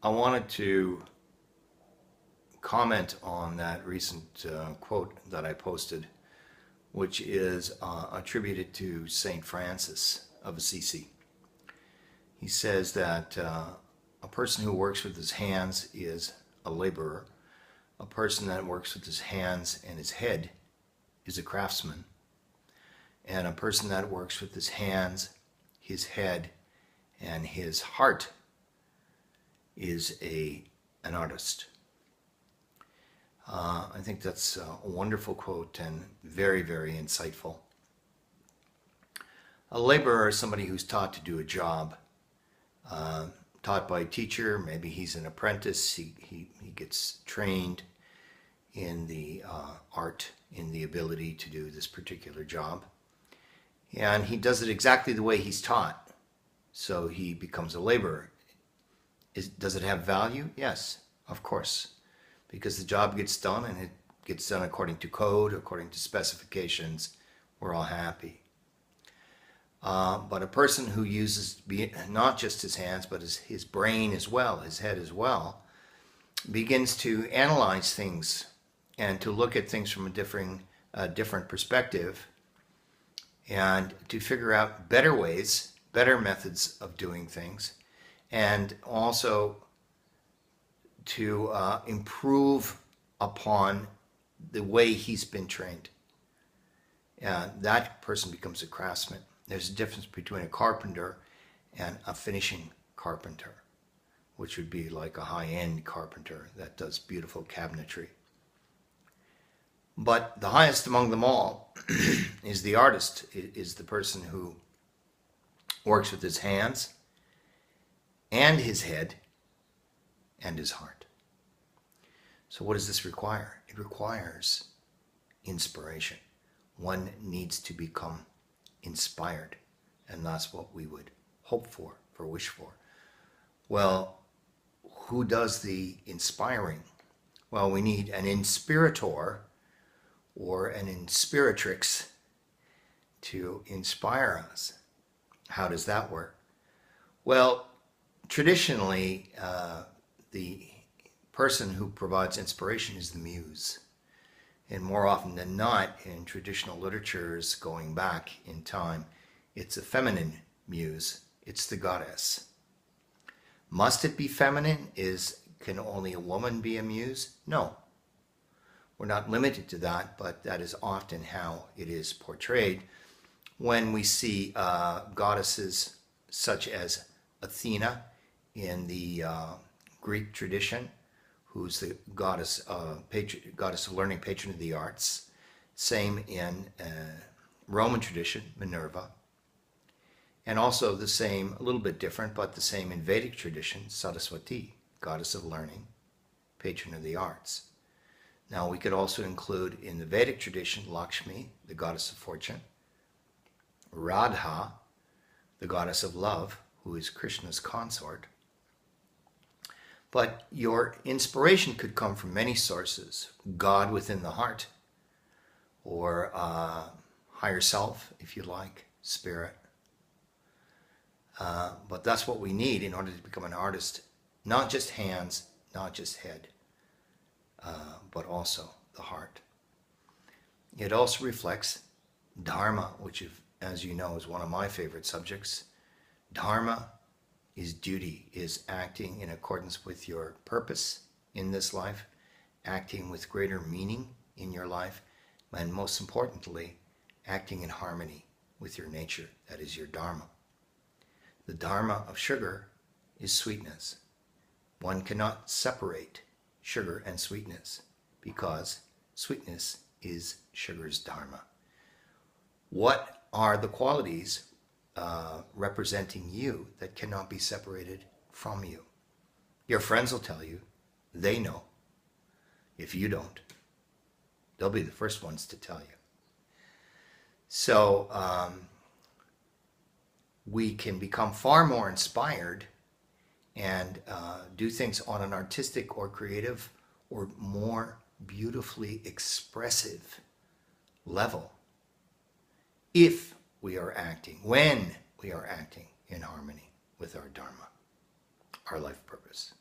I wanted to comment on that recent quote that I posted, which is attributed to St. Francis of Assisi. He says that a person who works with his hands is a laborer. A person that works with his hands and his head is a craftsman. And a person that works with his hands, his head, and his heart is an artist. I think that's a wonderful quote and very, very insightful. A laborer is somebody who's taught to do a job, taught by a teacher. Maybe he's an apprentice. He gets trained in the art, in the ability to do this particular job. And he does it exactly the way he's taught. So he becomes a laborer. Does it have value? Yes, of course. Because the job gets done and it gets done according to code, according to specifications. We're all happy. But a person who uses not just his hands, but his brain as well, his head as well, begins to analyze things and to look at things from a different perspective and to figure out better ways, better methods of doing things, and also to improve upon the way he's been trained. That person becomes a craftsman. There's a difference between a carpenter and a finishing carpenter, which would be like a high-end carpenter that does beautiful cabinetry. But the highest among them all is the artist, is the person who works with his hands and his head and his heart. So what does this require? It requires inspiration. One needs to become inspired, and that's what we would hope for wish for. Well, who does the inspiring? Well, we need an inspirator or an inspiratrix to inspire us. How does that work? Well, traditionally, the person who provides inspiration is the muse. And more often than not, in traditional literatures going back in time, it's a feminine muse. It's the goddess. Must it be feminine? Can only a woman be a muse? No. We're not limited to that, but that is often how it is portrayed when we see goddesses such as Athena in the Greek tradition, who's the goddess of learning, patron of the arts. Same in Roman tradition, Minerva. And also the same, a little bit different, but the same in Vedic tradition, Saraswati, goddess of learning, patron of the arts. Now we could also include in the Vedic tradition Lakshmi, the goddess of fortune, Radha, the goddess of love, who is Krishna's consort. But your inspiration could come from many sources. God within the heart, or higher self, if you like, spirit. But that's what we need in order to become an artist. Not just hands, not just head, but also the heart. It also reflects Dharma, which, as you know, is one of my favorite subjects. Dharma is duty, is acting in accordance with your purpose in this life, acting with greater meaning in your life, and most importantly, acting in harmony with your nature. That is your Dharma. The Dharma of sugar is sweetness. One cannot separate sugar and sweetness because sweetness is sugar's Dharma. What are the qualities representing you that cannot be separated from you? Your friends will tell you. They know. If you don't, they'll be the first ones to tell you. So we can become far more inspired and do things on an artistic or creative or more beautifully expressive level if we are acting, when we are acting in harmony with our Dharma, our life purpose.